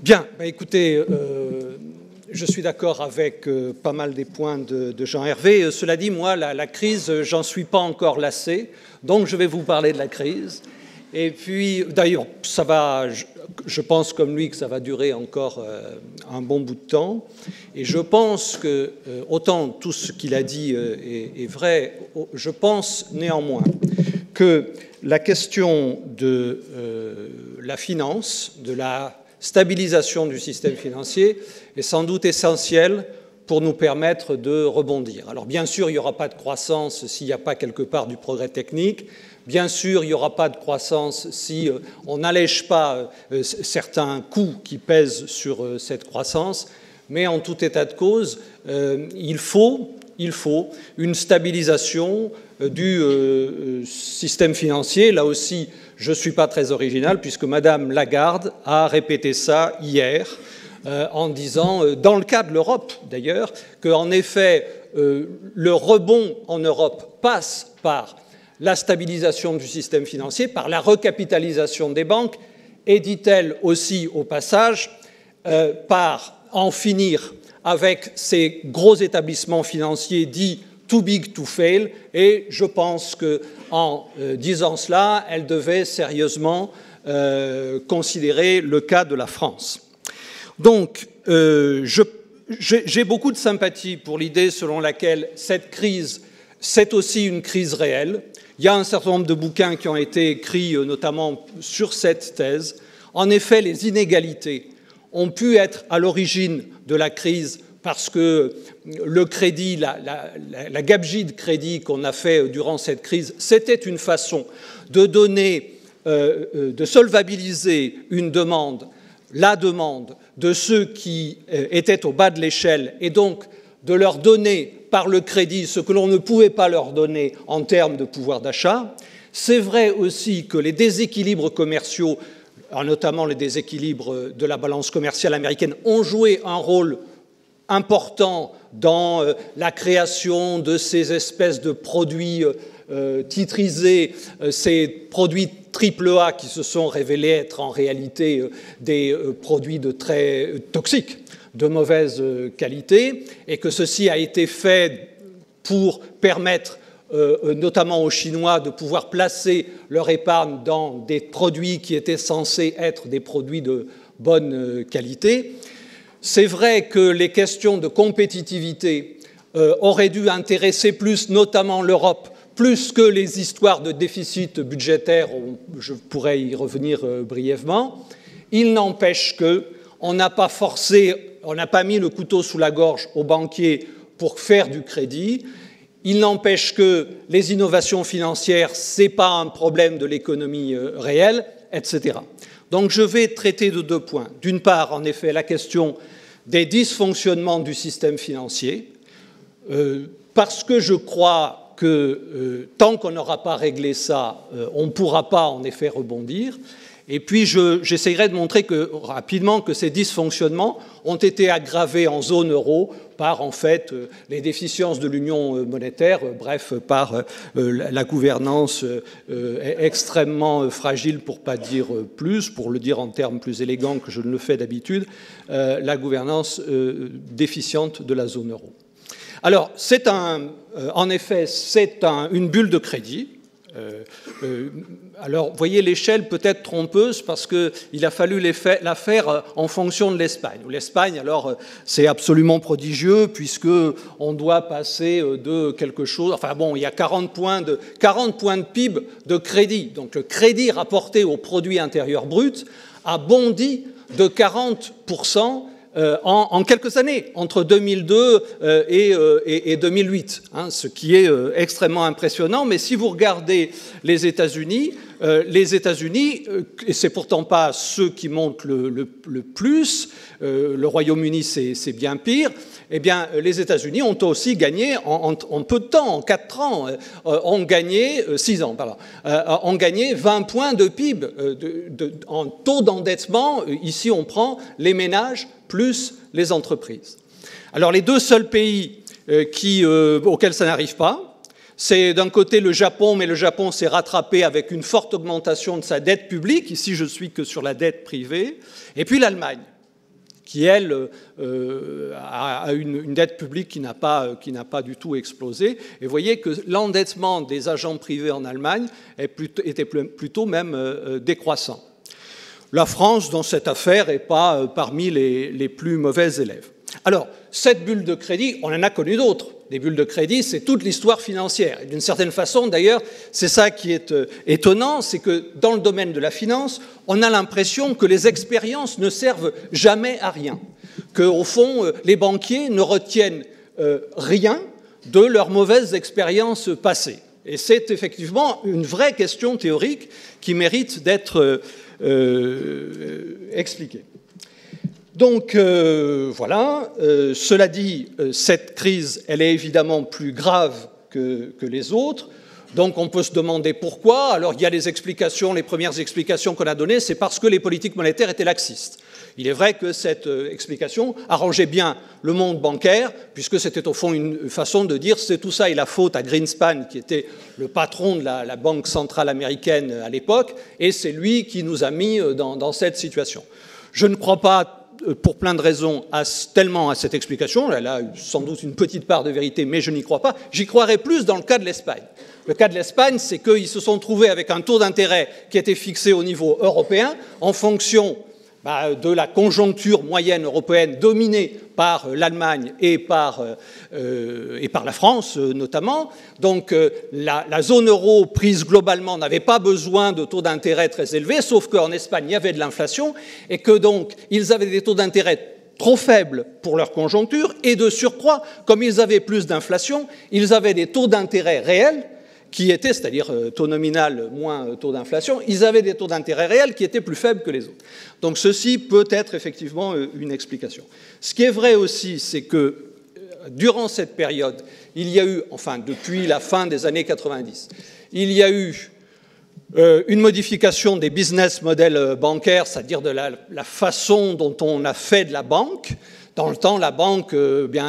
Bien, écoutez, je suis d'accord avec pas mal des points de Jean-Hervé. Cela dit, moi, la crise, j'en suis pas encore lassé, donc je vais vous parler de la crise. Et puis, d'ailleurs, ça va, je pense comme lui que ça va durer encore un bon bout de temps. Et je pense que, autant tout ce qu'il a dit est vrai, je pense néanmoins que la question de la finance, de la stabilisation du système financier est sans doute essentielle pour nous permettre de rebondir. Alors bien sûr, il n'y aura pas de croissance s'il n'y a pas quelque part du progrès technique. Bien sûr, il n'y aura pas de croissance si on n'allège pas certains coûts qui pèsent sur cette croissance. Mais en tout état de cause, il faut une stabilisation du système financier. Là aussi, je ne suis pas très original puisque Madame Lagarde a répété ça hier en disant, dans le cas de l'Europe d'ailleurs, qu'en effet, le rebond en Europe passe par la stabilisation du système financier, par la recapitalisation des banques, et dit-elle aussi au passage, par en finir avec ces gros établissements financiers dits too big to fail, et je pense qu'en disant cela, elle devait sérieusement considérer le cas de la France. Donc, j'ai beaucoup de sympathie pour l'idée selon laquelle cette crise, c'est aussi une crise réelle. Il y a un certain nombre de bouquins qui ont été écrits notamment sur cette thèse. En effet, les inégalités ont pu être à l'origine de la crise parce que le crédit, la gabegie de crédit qu'on a fait durant cette crise, c'était une façon de donner, de solvabiliser une demande, la demande de ceux qui étaient au bas de l'échelle et donc de leur donner par le crédit ce que l'on ne pouvait pas leur donner en termes de pouvoir d'achat. C'est vrai aussi que les déséquilibres commerciaux, notamment les déséquilibres de la balance commerciale américaine, ont joué un rôle important dans la création de ces espèces de produits titrisés, ces produits AAA qui se sont révélés être en réalité des produits très toxiques, de mauvaise qualité, et que ceci a été fait pour permettre notamment aux Chinois de pouvoir placer leur épargne dans des produits qui étaient censés être des produits de bonne qualité. C'est vrai que les questions de compétitivité auraient dû intéresser plus, notamment l'Europe, plus que les histoires de déficit budgétaire, je pourrais y revenir brièvement. Il n'empêche qu'on n'a pas forcé, on n'a pas mis le couteau sous la gorge aux banquiers pour faire du crédit. Il n'empêche que les innovations financières, ce n'est pas un problème de l'économie réelle, etc. Donc je vais traiter de deux points. D'une part, en effet, la question des dysfonctionnements du système financier, parce que je crois que tant qu'on n'aura pas réglé ça, on ne pourra pas en effet rebondir. Et puis j'essayerai de montrer rapidement que ces dysfonctionnements ont été aggravés en zone euro par en fait les déficiences de l'union monétaire, bref, par la gouvernance extrêmement fragile, pour ne pas dire plus, pour le dire en termes plus élégants que je ne le fais d'habitude, la gouvernance déficiente de la zone euro. Alors, en effet, c'est une bulle de crédit. Alors, vous voyez, l'échelle peut être trompeuse parce qu'il a fallu la faire en fonction de l'Espagne. L'Espagne, alors, c'est absolument prodigieux puisqu'on doit passer de quelque chose... Enfin bon, il y a 40 points de PIB de crédit. Donc, le crédit rapporté au produit intérieur brut a bondi de 40% en quelques années, entre 2002 et 2008, ce qui est extrêmement impressionnant. Mais si vous regardez les États-Unis, et c'est pourtant pas ceux qui montent le plus, le Royaume-Uni c'est bien pire, eh bien les États-Unis ont aussi gagné en peu de temps, en 4 ans, ont gagné 6 ans, pardon, ont gagné 20 points de PIB en taux d'endettement. Ici, on prend les ménages plus les entreprises. Alors, les deux seuls pays auxquels ça n'arrive pas, c'est d'un côté le Japon, mais le Japon s'est rattrapé avec une forte augmentation de sa dette publique. Ici, je suis que sur la dette privée. Et puis l'Allemagne. qui, elle, a une dette publique qui n'a pas du tout explosé. Et vous voyez que l'endettement des agents privés en Allemagne était plutôt même décroissant. La France, dans cette affaire, n'est pas parmi les plus mauvais élèves. Alors, cette bulle de crédit, on en a connu d'autres. Les bulles de crédit, c'est toute l'histoire financière. Et d'une certaine façon, d'ailleurs, c'est ça qui est étonnant, c'est que dans le domaine de la finance, on a l'impression que les expériences ne servent jamais à rien, qu'au fond, les banquiers ne retiennent rien de leurs mauvaises expériences passées. Et c'est effectivement une vraie question théorique qui mérite d'être expliquée. Donc voilà, cela dit, cette crise, elle est évidemment plus grave que les autres, donc on peut se demander pourquoi. Alors il y a des explications, les premières explications qu'on a données, c'est parce que les politiques monétaires étaient laxistes. Il est vrai que cette explication arrangeait bien le monde bancaire, puisque c'était au fond une façon de dire c'est tout ça et la faute à Greenspan, qui était le patron de la Banque centrale américaine à l'époque, et c'est lui qui nous a mis dans cette situation. Je ne crois pas, pour plein de raisons, tellement à cette explication. Elle a sans doute une petite part de vérité, mais je n'y crois pas. J'y croirais plus dans le cas de l'Espagne. Le cas de l'Espagne, c'est qu'ils se sont trouvés avec un taux d'intérêt qui était fixé au niveau européen en fonction de la conjoncture moyenne européenne dominée par l'Allemagne et par la France notamment. Donc la zone euro prise globalement n'avait pas besoin de taux d'intérêt très élevés, sauf qu'en Espagne il y avait de l'inflation et que donc ils avaient des taux d'intérêt trop faibles pour leur conjoncture et de surcroît, comme ils avaient plus d'inflation, ils avaient des taux d'intérêt réels qui étaient, c'est-à-dire taux nominal moins taux d'inflation, ils avaient des taux d'intérêt réels qui étaient plus faibles que les autres. Donc ceci peut être effectivement une explication. Ce qui est vrai aussi, c'est que durant cette période, il y a eu, enfin depuis la fin des années 90, il y a eu une modification des business models bancaires, c'est-à-dire de la façon dont on a fait de la banque. Dans le temps, la banque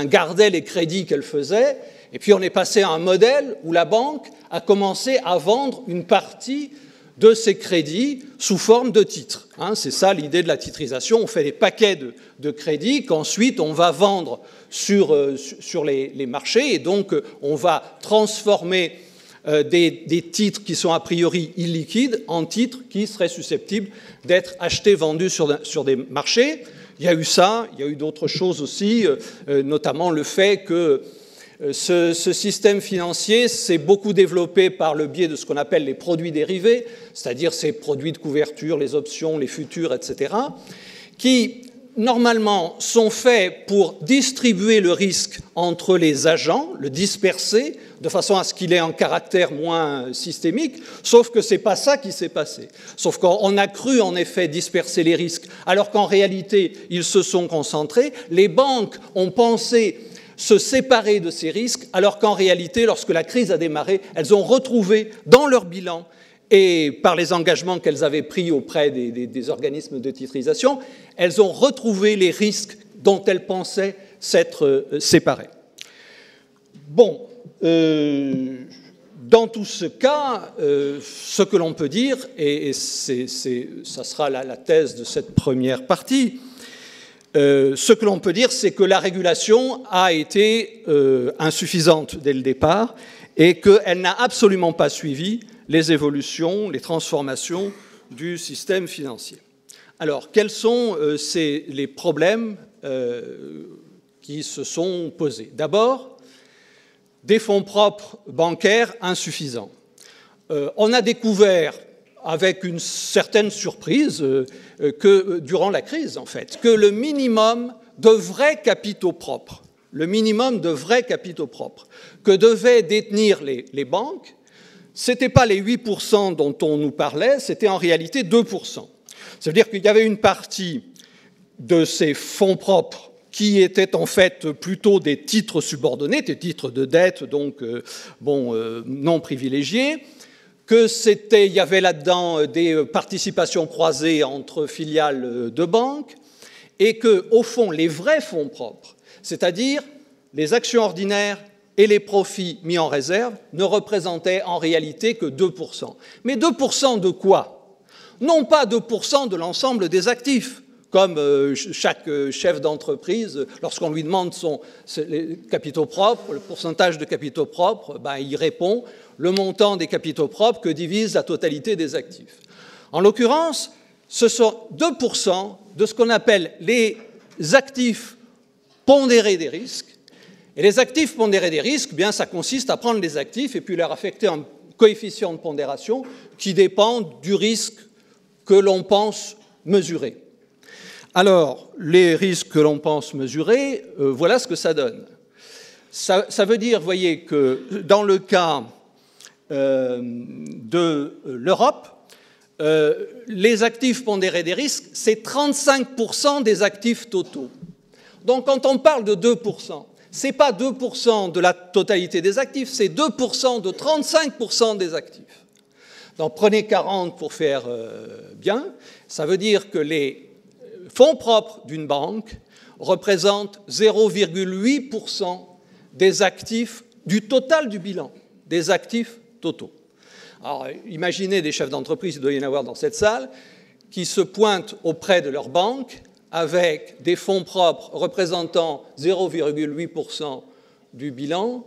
gardait les crédits qu'elle faisait, et puis on est passé à un modèle où la banque a commencé à vendre une partie de ses crédits sous forme de titres. C'est ça l'idée de la titrisation. On fait des paquets de crédits qu'ensuite on va vendre sur les marchés, et donc on va transformer des titres qui sont a priori illiquides en titres qui seraient susceptibles d'être achetés, vendus sur des marchés. Il y a eu ça, il y a eu d'autres choses aussi, notamment le fait que ce système financier s'est beaucoup développé par le biais de ce qu'on appelle les produits dérivés, c'est-à-dire ces produits de couverture, les options, les futurs, etc., qui normalement sont faits pour distribuer le risque entre les agents, le disperser, de façon à ce qu'il ait un caractère moins systémique, sauf que ce n'est pas ça qui s'est passé. Sauf qu'on a cru en effet disperser les risques, alors qu'en réalité ils se sont concentrés. Les banques ont pensé se séparer de ces risques, alors qu'en réalité, lorsque la crise a démarré, elles ont retrouvé dans leur bilan et par les engagements qu'elles avaient pris auprès des organismes de titrisation, elles ont retrouvé les risques dont elles pensaient s'être séparées. Bon, dans tout ce cas, ce que l'on peut dire, et ça sera la thèse de cette première partie, ce que l'on peut dire, c'est que la régulation a été insuffisante dès le départ et qu'elle n'a absolument pas suivi les évolutions, les transformations du système financier. Alors, quels sont les problèmes qui se sont posés? D'abord, des fonds propres bancaires insuffisants. On a découvert, avec une certaine surprise, que durant la crise, en fait, que le minimum de vrais capitaux propres, que devaient détenir les banques, ce n'était pas les 8% dont on nous parlait, c'était en réalité 2%. Ça veut dire qu'il y avait une partie de ces fonds propres qui étaient en fait plutôt des titres subordonnés, des titres de dette, donc non privilégiés, il y avait là-dedans des participations croisées entre filiales de banques, et que, au fond, les vrais fonds propres, c'est-à-dire les actions ordinaires et les profits mis en réserve, ne représentaient en réalité que 2%. Mais 2% de quoi? Non pas 2% de l'ensemble des actifs, comme chaque chef d'entreprise, lorsqu'on lui demande les capitaux propres, le pourcentage de capitaux propres, ben, il répond le montant des capitaux propres que divise la totalité des actifs. En l'occurrence, ce sont 2% de ce qu'on appelle les actifs pondérés des risques. Et les actifs pondérés des risques, bien, ça consiste à prendre les actifs et puis leur affecter un coefficient de pondération qui dépend du risque que l'on pense mesurer. Alors, les risques que l'on pense mesurer, voilà ce que ça donne. Ça veut dire, vous voyez, que dans le cas de l'Europe, les actifs pondérés des risques, c'est 35% des actifs totaux. Donc, quand on parle de 2%, ce n'est pas 2% de la totalité des actifs, c'est 2% de 35% des actifs. Donc, prenez 40 pour faire bien. Ça veut dire que les fonds propres d'une banque représentent 0,8% des actifs du total du bilan, des actifs totaux. Alors, imaginez des chefs d'entreprise, il doit y en avoir dans cette salle, qui se pointent auprès de leur banque avec des fonds propres représentant 0,8% du bilan.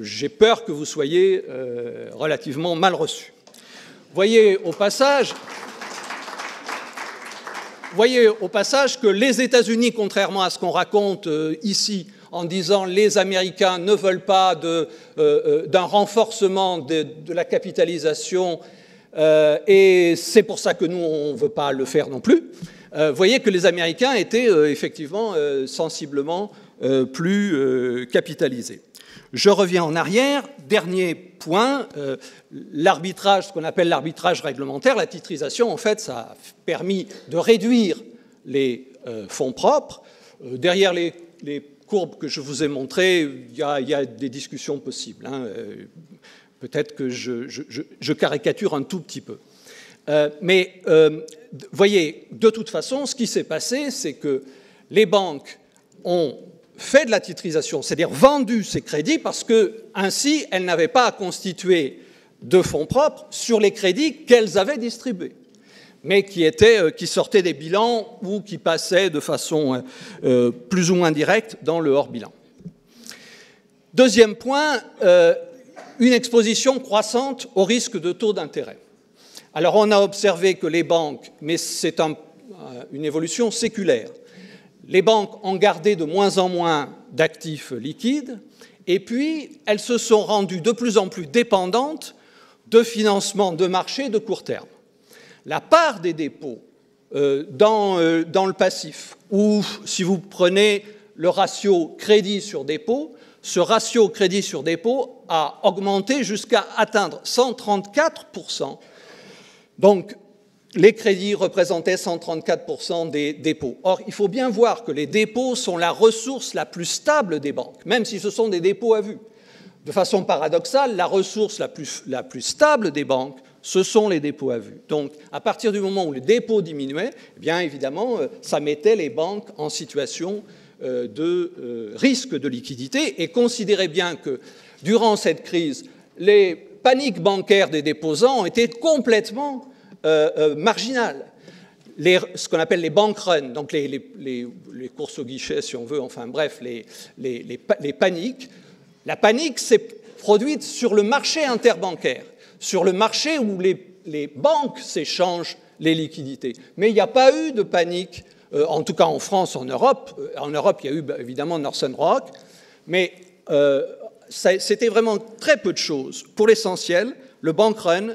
J'ai peur que vous soyez relativement mal reçus. Voyez au passage que les États-Unis, contrairement à ce qu'on raconte ici, en disant les Américains ne veulent pas d'un renforcement de la capitalisation et c'est pour ça que nous, on ne veut pas le faire non plus. Voyez que les Américains étaient effectivement sensiblement plus capitalisés. Je reviens en arrière. Dernier point, l'arbitrage, ce qu'on appelle l'arbitrage réglementaire, la titrisation, en fait, ça a permis de réduire les fonds propres. Derrière les courbes que je vous ai montrées, il y a des discussions possibles. Hein. Peut-être que je caricature un tout petit peu. Mais voyez, de toute façon, ce qui s'est passé, c'est que les banques ont fait de la titrisation, c'est-à-dire vendu ces crédits parce que ainsi elles n'avaient pas à constituer de fonds propres sur les crédits qu'elles avaient distribués, mais qui sortaient des bilans ou qui passaient de façon plus ou moins directe dans le hors-bilan. Deuxième point, une exposition croissante au risque de taux d'intérêt. Alors on a observé que les banques, mais c'est une évolution séculaire, les banques ont gardé de moins en moins d'actifs liquides et puis elles se sont rendues de plus en plus dépendantes de financements de marché de court terme. La part des dépôts dans le passif, ou si vous prenez le ratio crédit sur dépôt, ce ratio crédit sur dépôt a augmenté jusqu'à atteindre 134%. Donc, les crédits représentaient 134% des dépôts. Or, il faut bien voir que les dépôts sont la ressource la plus stable des banques, même si ce sont des dépôts à vue. De façon paradoxale, la ressource la plus stable des banques, ce sont les dépôts à vue. Donc, à partir du moment où les dépôts diminuaient, eh bien évidemment, ça mettait les banques en situation de risque de liquidité. Et considérez bien que, durant cette crise, les paniques bancaires des déposants ont été complètement marginales. Ce qu'on appelle les bank runs, donc les courses au guichet, si on veut, enfin bref, les paniques. La panique s'est produite sur le marché interbancaire, sur le marché où les banques s'échangent les liquidités. Mais il n'y a pas eu de panique, en tout cas en France, en Europe. En Europe, il y a eu évidemment Northern Rock, mais c'était vraiment très peu de choses. Pour l'essentiel, le bank run,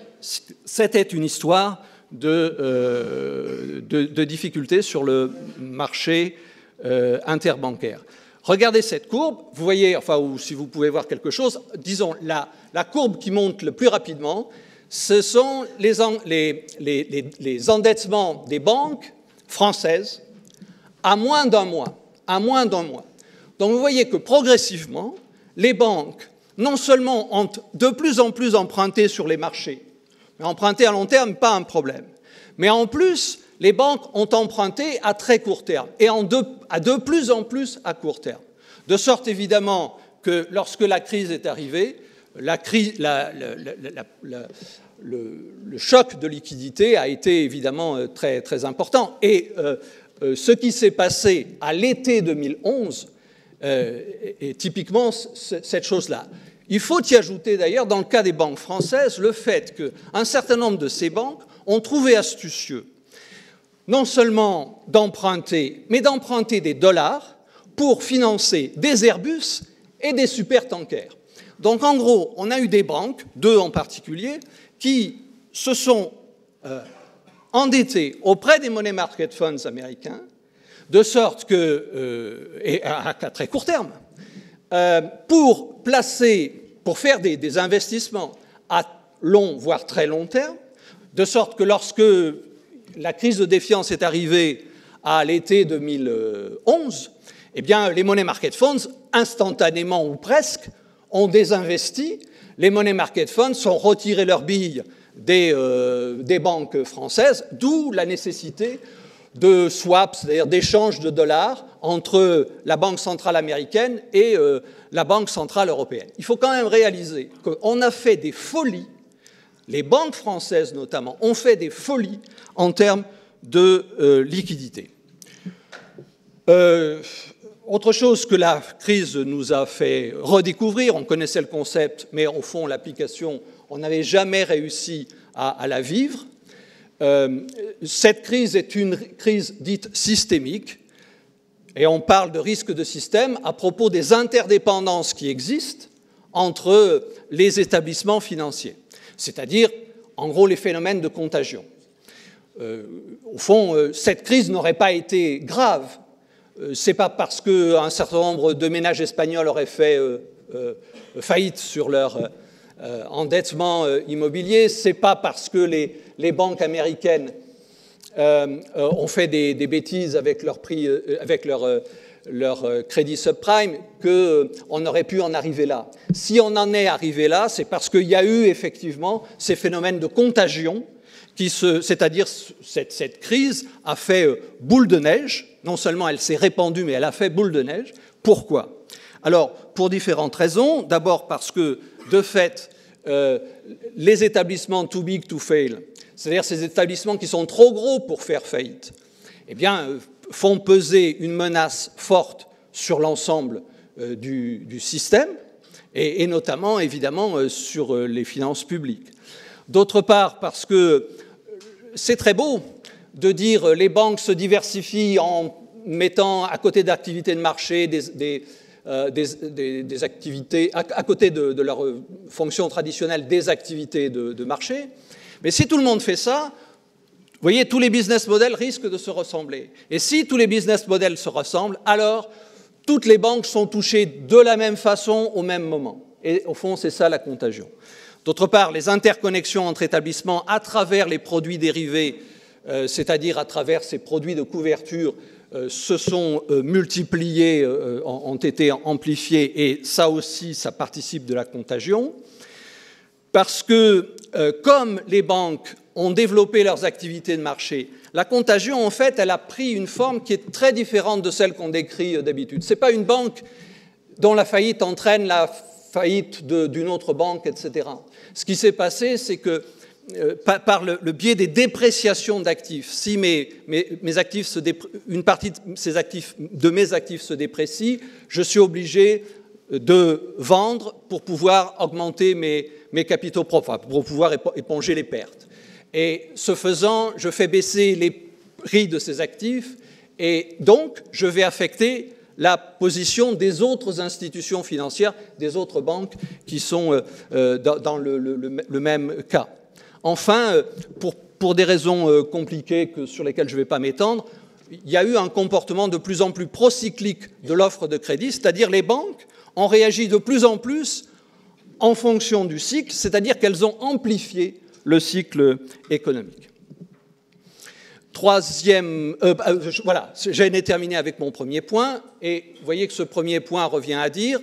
c'était une histoire de difficultés sur le marché interbancaire. Regardez cette courbe, vous voyez, enfin, ou si vous pouvez voir quelque chose, disons, la courbe qui monte le plus rapidement, ce sont les endettements des banques françaises à moins d'un mois. Donc vous voyez que progressivement, les banques, non seulement ont de plus en plus emprunté sur les marchés, mais emprunté à long terme, pas un problème, mais en plus, les banques ont emprunté à très court terme et de plus en plus à court terme. De sorte évidemment que lorsque la crise est arrivée, le choc de liquidité a été évidemment très, très important. Et ce qui s'est passé à l'été 2011 est typiquement cette chose-là. Il faut y ajouter d'ailleurs, dans le cas des banques françaises, le fait qu'un certain nombre de ces banques ont trouvé astucieux non seulement d'emprunter, mais d'emprunter des dollars pour financer des Airbus et des supertankers. Donc en gros, on a eu des banques, 2 en particulier, qui se sont endettées auprès des money market funds américains, de sorte que, et à très court terme, pour faire des investissements à long, voire très long terme, de sorte que lorsque la crise de défiance est arrivée à l'été 2011, eh bien, les money market funds, instantanément ou presque, ont désinvesti. Les money market funds ont retiré leurs billes des banques françaises, d'où la nécessité de swaps, c'est-à-dire d'échanges de dollars entre la Banque centrale américaine et la Banque centrale européenne. Il faut quand même réaliser qu'on a fait des folies, les banques françaises notamment, ont fait des folies en termes de liquidité. Autre chose que la crise nous a fait redécouvrir, on connaissait le concept, mais au fond, l'application, on n'avait jamais réussi à la vivre. Cette crise est une crise dite systémique, et on parle de risque de système à propos des interdépendances qui existent entre les établissements financiers, c'est-à-dire, en gros, les phénomènes de contagion. Au fond, cette crise n'aurait pas été grave. C'est pas parce qu'un certain nombre de ménages espagnols auraient fait faillite sur leur endettement immobilier, c'est pas parce que les banques américaines ont fait des bêtises avec leur crédit subprime qu'on aurait pu en arriver là. Si on en est arrivé là, c'est parce qu'il y a eu effectivement ces phénomènes de contagion, c'est-à-dire cette crise a fait boule de neige. Non seulement elle s'est répandue, mais elle a fait boule de neige. Pourquoi? Alors, pour différentes raisons. D'abord parce que, de fait, les établissements too big to fail, c'est-à-dire ces établissements qui sont trop gros pour faire faillite, eh bien, font peser une menace forte sur l'ensemble du système, et notamment, évidemment, sur les finances publiques. D'autre part, parce que c'est très beau de dire les banques se diversifient en mettant à côté d'activités de marché des activités, à côté de leurs fonctions traditionnelles, des activités de marché. Mais si tout le monde fait ça, vous voyez, tous les business models risquent de se ressembler. Et si tous les business models se ressemblent, alors toutes les banques sont touchées de la même façon au même moment. Et au fond, c'est ça la contagion. D'autre part, les interconnexions entre établissements à travers les produits dérivés, c'est-à-dire à travers ces produits de couverture, se sont multipliées, ont été amplifiées, et ça aussi, ça participe de la contagion. Parce que, comme les banques ont développé leurs activités de marché, la contagion, en fait, elle a pris une forme qui est très différente de celle qu'on décrit d'habitude. Ce n'est pas une banque dont la faillite entraîne la faillite d'une autre banque, etc. Ce qui s'est passé, c'est que par le biais des dépréciations d'actifs, si une partie de mes actifs se déprécie, je suis obligé de vendre pour pouvoir augmenter mes capitaux propres, pour pouvoir éponger les pertes. Et ce faisant, je fais baisser les prix de ces actifs et donc je vais affecter la position des autres institutions financières, des autres banques qui sont dans le même cas. Enfin, pour des raisons compliquées sur lesquelles je ne vais pas m'étendre, il y a eu un comportement de plus en plus procyclique de l'offre de crédit, c'est-à-dire les banques ont réagi de plus en plus en fonction du cycle, c'est-à-dire qu'elles ont amplifié le cycle économique. Voilà, j'en ai terminé avec mon premier point, et vous voyez que ce premier point revient à dire,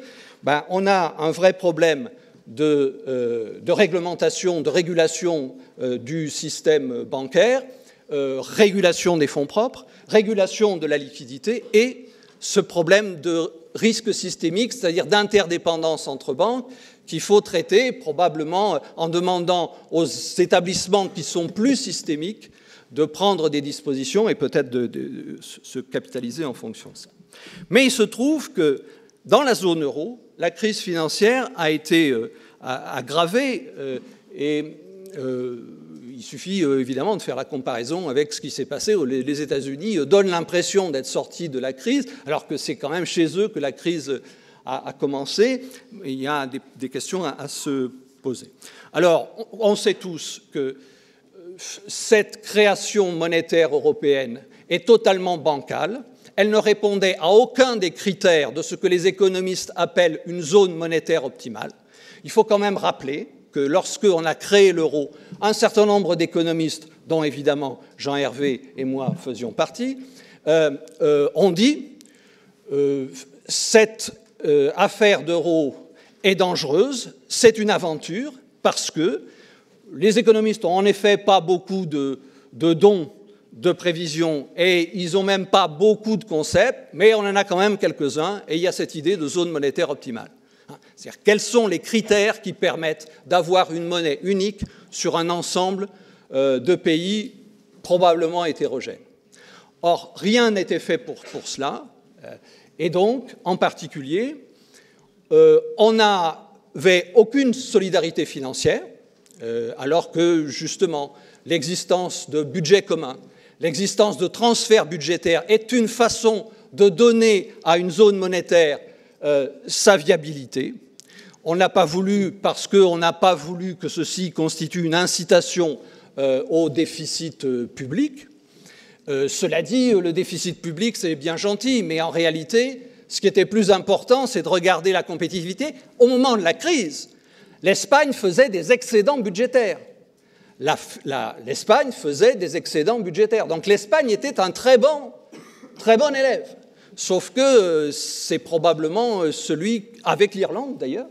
on a un vrai problème de réglementation, de régulation du système bancaire, régulation des fonds propres, régulation de la liquidité, et ce problème de risque systémique, c'est-à-dire d'interdépendance entre banques, qu'il faut traiter probablement en demandant aux établissements qui sont plus systémiques de prendre des dispositions et peut-être de se capitaliser en fonction de ça. Mais il se trouve que dans la zone euro, la crise financière a été aggravée et il suffit évidemment de faire la comparaison avec ce qui s'est passé. Les États-Unis donnent l'impression d'être sortis de la crise, alors que c'est quand même chez eux que la crise a commencé. Il y a des questions à se poser. Alors, on sait tous que cette création monétaire européenne est totalement bancale. Elle ne répondait à aucun des critères de ce que les économistes appellent une zone monétaire optimale. Il faut quand même rappeler que lorsqu'on a créé l'euro, un certain nombre d'économistes, dont évidemment Jean Hervé et moi faisions partie, ont dit cette affaire d'euro est dangereuse, c'est une aventure, parce que les économistes n'ont en effet pas beaucoup de dons de prévision et ils n'ont même pas beaucoup de concepts, mais on en a quand même quelques-uns et il y a cette idée de zone monétaire optimale. C'est-à-dire quels sont les critères qui permettent d'avoir une monnaie unique sur un ensemble de pays probablement hétérogènes. Or, rien n'était fait pour cela, et donc, en particulier, on n'avait aucune solidarité financière, alors que, justement, l'existence de budgets communs, l'existence de transferts budgétaires est une façon de donner à une zone monétaire sa viabilité. On n'a pas voulu, parce qu'on n'a pas voulu que ceci constitue une incitation au déficit public. Cela dit, le déficit public, c'est bien gentil, mais en réalité, ce qui était plus important, c'est de regarder la compétitivité. Au moment de la crise, l'Espagne faisait des excédents budgétaires. L'Espagne faisait des excédents budgétaires. Donc l'Espagne était un très bon élève. Sauf que c'est probablement celui, avec l'Irlande d'ailleurs,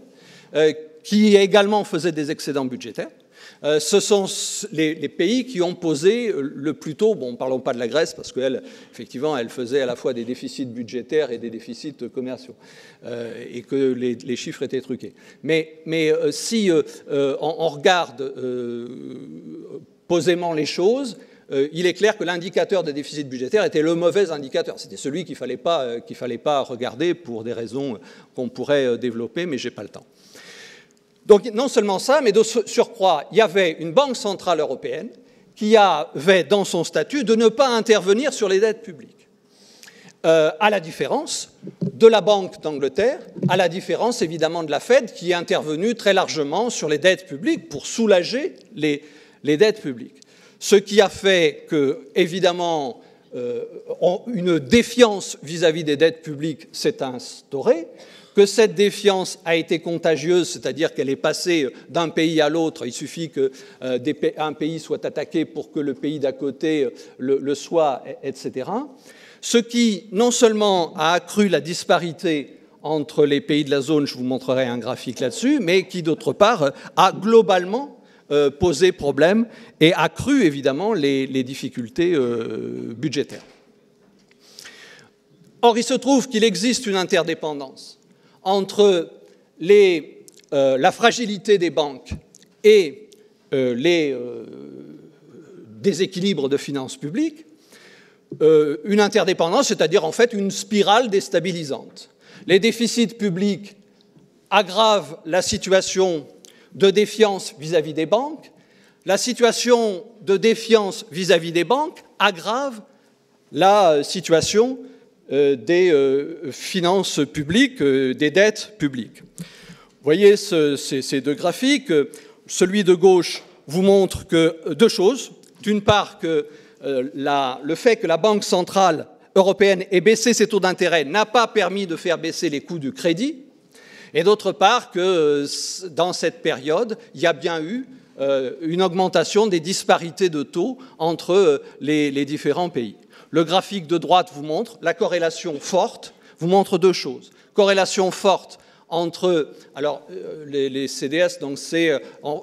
qui également faisait des excédents budgétaires. Ce sont les pays qui ont posé le plus tôt, bon, parlons pas de la Grèce, parce qu'elle, effectivement, elle faisait à la fois des déficits budgétaires et des déficits commerciaux, et que les chiffres étaient truqués. Mais si on regarde posément les choses, il est clair que l'indicateur de déficit budgétaire était le mauvais indicateur. C'était celui qu'il fallait pas regarder pour des raisons qu'on pourrait développer, mais j'ai pas le temps. Donc non seulement ça, mais de surcroît, il y avait une banque centrale européenne qui avait dans son statut de ne pas intervenir sur les dettes publiques. À la différence de la Banque d'Angleterre, à la différence évidemment de la Fed qui est intervenue très largement sur les dettes publiques pour soulager les dettes publiques. Ce qui a fait que, évidemment, une défiance vis-à-vis des dettes publiques s'est instaurée, que cette défiance a été contagieuse, c'est-à-dire qu'elle est passée d'un pays à l'autre. Il suffit qu'un pays soit attaqué pour que le pays d'à côté le soit, etc. Ce qui, non seulement a accru la disparité entre les pays de la zone, je vous montrerai un graphique là-dessus, mais qui, d'autre part, a globalement posé problème et accru, évidemment, les difficultés budgétaires. Or, il se trouve qu'il existe une interdépendance entre la fragilité des banques et les déséquilibres de finances publiques, une interdépendance, c'est-à-dire en fait une spirale déstabilisante. Les déficits publics aggravent la situation de défiance vis-à-vis des banques. La situation de défiance vis-à-vis des banques aggrave la situation des finances publiques, des dettes publiques. Vous voyez ces deux graphiques. Celui de gauche vous montre que deux choses. D'une part, que le fait que la Banque centrale européenne ait baissé ses taux d'intérêt n'a pas permis de faire baisser les coûts du crédit. Et d'autre part, que dans cette période, il y a bien eu une augmentation des disparités de taux entre les différents pays. Le graphique de droite vous montre la corrélation forte, vous montre deux choses. Corrélation forte entre, alors les CDS, donc c'est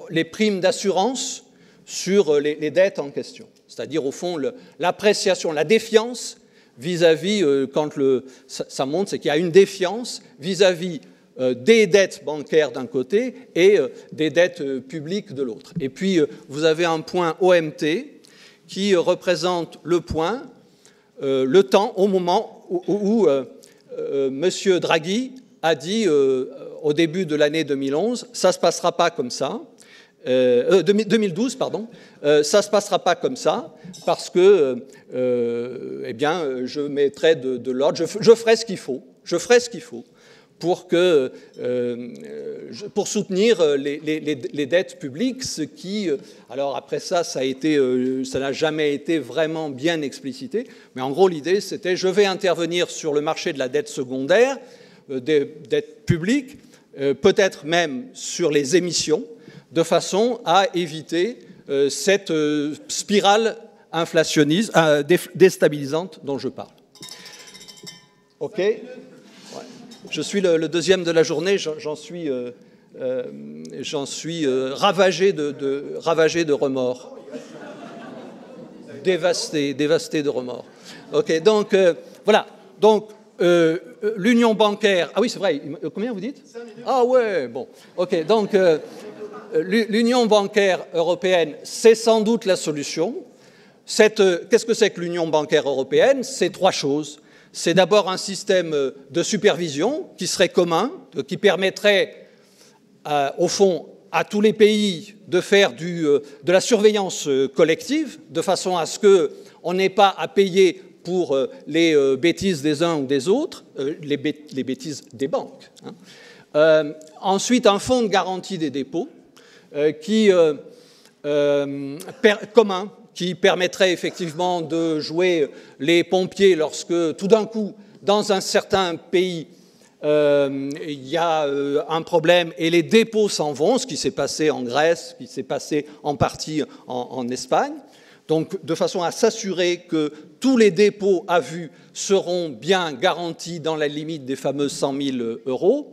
les primes d'assurance sur les dettes en question. C'est-à-dire au fond l'appréciation, la défiance vis-à-vis, quand ça monte, c'est qu'il y a une défiance vis-à-vis des dettes bancaires d'un côté et des dettes publiques de l'autre. Et puis vous avez un point OMT qui représente le point, le temps au moment où M. Draghi a dit au début de l'année 2011, ça ne se passera pas comme ça, 2012, pardon, ça ne se passera pas comme ça, parce que eh bien, je mettrai de l'ordre, je ferai ce qu'il faut, pour soutenir les dettes publiques, ce qui, alors après ça, ça n'a jamais été vraiment bien explicité, mais en gros l'idée c'était je vais intervenir sur le marché de la dette secondaire, des dettes publiques, peut-être même sur les émissions, de façon à éviter cette spirale inflationniste, déstabilisante dont je parle. OK ? Ouais. Je suis le deuxième de la journée, j'en suis ravagé de remords. Dévasté de remords. OK, donc voilà. Donc l'union bancaire. Ah oui, c'est vrai. Combien vous dites ? Ah ouais, bon. OK, donc l'union bancaire européenne, c'est sans doute la solution. Qu'est-ce que c'est que l'union bancaire européenne ? C'est trois choses. C'est d'abord un système de supervision qui serait commun, qui permettrait, au fond, à tous les pays de faire de la surveillance collective, de façon à ce qu'on n'ait pas à payer pour les bêtises des uns ou des autres, les bêtises des banques. Ensuite, un fonds de garantie des dépôts commun, qui permettrait effectivement de jouer les pompiers lorsque, tout d'un coup, dans un certain pays, il y a un problème et les dépôts s'en vont, ce qui s'est passé en Grèce, ce qui s'est passé en partie en Espagne. Donc, de façon à s'assurer que tous les dépôts à vue seront bien garantis dans la limite des fameux 100 000 €.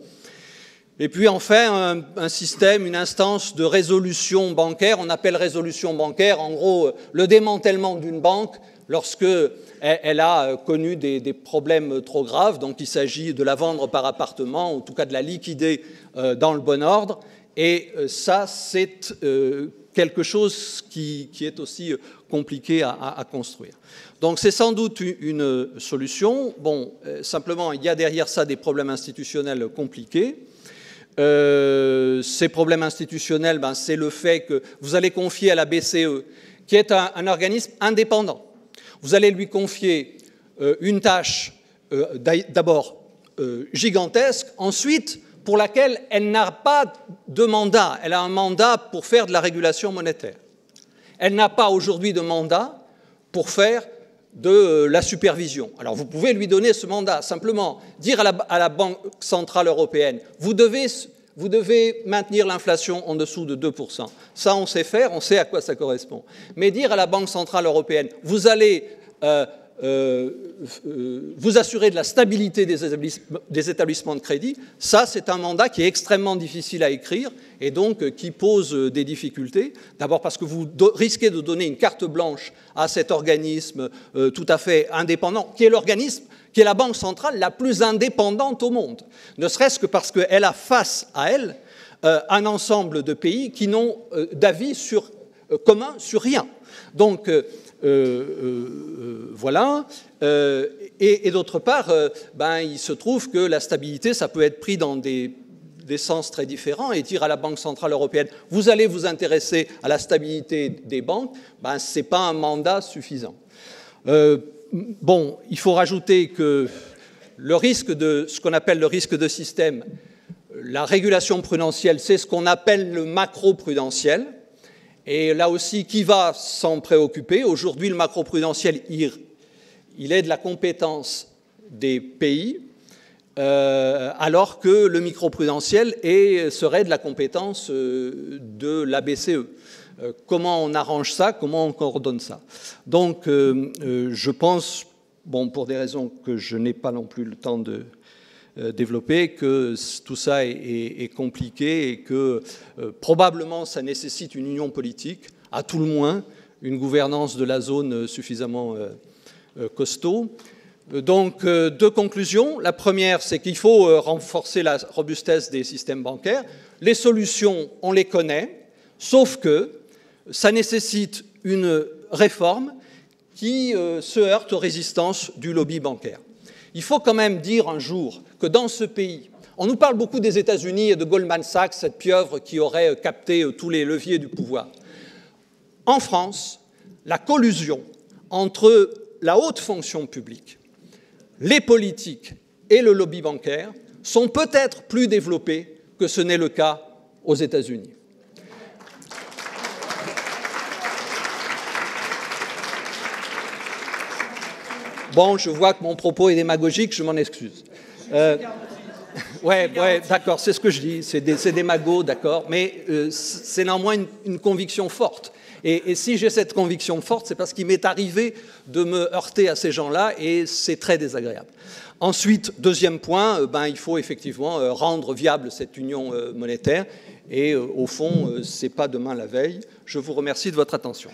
Et puis enfin, un système, une instance de résolution bancaire. On appelle résolution bancaire, en gros, le démantèlement d'une banque lorsque elle a connu des problèmes trop graves. Donc il s'agit de la vendre par appartement, ou en tout cas de la liquider dans le bon ordre. Et ça, c'est quelque chose qui est aussi compliqué à construire. Donc c'est sans doute une solution. Bon, simplement, il y a derrière ça des problèmes institutionnels compliqués. Ces problèmes institutionnels, c'est le fait que vous allez confier à la BCE, qui est un organisme indépendant, vous allez lui confier une tâche d'abord gigantesque, ensuite pour laquelle elle n'a pas de mandat, elle a un mandat pour faire de la régulation monétaire. Elle n'a pas aujourd'hui de mandat pour faire de la supervision. Alors vous pouvez lui donner ce mandat, simplement dire à la Banque centrale européenne, vous devez maintenir l'inflation en dessous de 2%. Ça, on sait faire, on sait à quoi ça correspond. Mais dire à la Banque centrale européenne, vous allez vous assurer de la stabilité des établissements de crédit, ça, c'est un mandat qui est extrêmement difficile à écrire et donc qui pose des difficultés. D'abord parce que vous risquez de donner une carte blanche à cet organisme tout à fait indépendant, qui est l'organisme, qui est la banque centrale la plus indépendante au monde, ne serait-ce que parce qu'elle a face à elle un ensemble de pays qui n'ont d'avis commun sur rien. Donc, voilà. Et d'autre part, il se trouve que la stabilité, ça peut être pris dans des sens très différents, et dire à la Banque centrale européenne, vous allez vous intéresser à la stabilité des banques, ce n'est pas un mandat suffisant. Bon, il faut rajouter que le risque de ce qu'on appelle le risque de système, la régulation prudentielle, c'est ce qu'on appelle le macro-prudentiel. Et là aussi, qui va s'en préoccuper ? Aujourd'hui, le macro-prudentiel, il est de la compétence des pays, alors que le micro-prudentiel serait de la compétence de la BCE. Comment on arrange ça ? Comment on coordonne ça ? Donc, je pense, pour des raisons que je n'ai pas non plus le temps de développer, que tout ça est compliqué et que probablement ça nécessite une union politique, à tout le moins une gouvernance de la zone suffisamment costaud. Donc, deux conclusions. La première, c'est qu'il faut renforcer la robustesse des systèmes bancaires. Les solutions, on les connaît, sauf que ça nécessite réforme qui se heurte aux résistances du lobby bancaire. Il faut quand même dire un jour que dans ce pays, on nous parle beaucoup des États-Unis et de Goldman Sachs, cette pieuvre qui aurait capté tous les leviers du pouvoir. En France, la collusion entre la haute fonction publique, les politiques et le lobby bancaire sont peut-être plus développés que ce n'est le cas aux États-Unis. Bon, je vois que mon propos est démagogique, je m'en excuse. Ouais, d'accord, c'est ce que je dis, c'est démago, d'accord, mais c'est néanmoins une conviction forte. Et si j'ai cette conviction forte, c'est parce qu'il m'est arrivé de me heurter à ces gens-là, et c'est très désagréable. Ensuite, deuxième point, il faut effectivement rendre viable cette union monétaire, et au fond, ce n'est pas demain la veille. Je vous remercie de votre attention.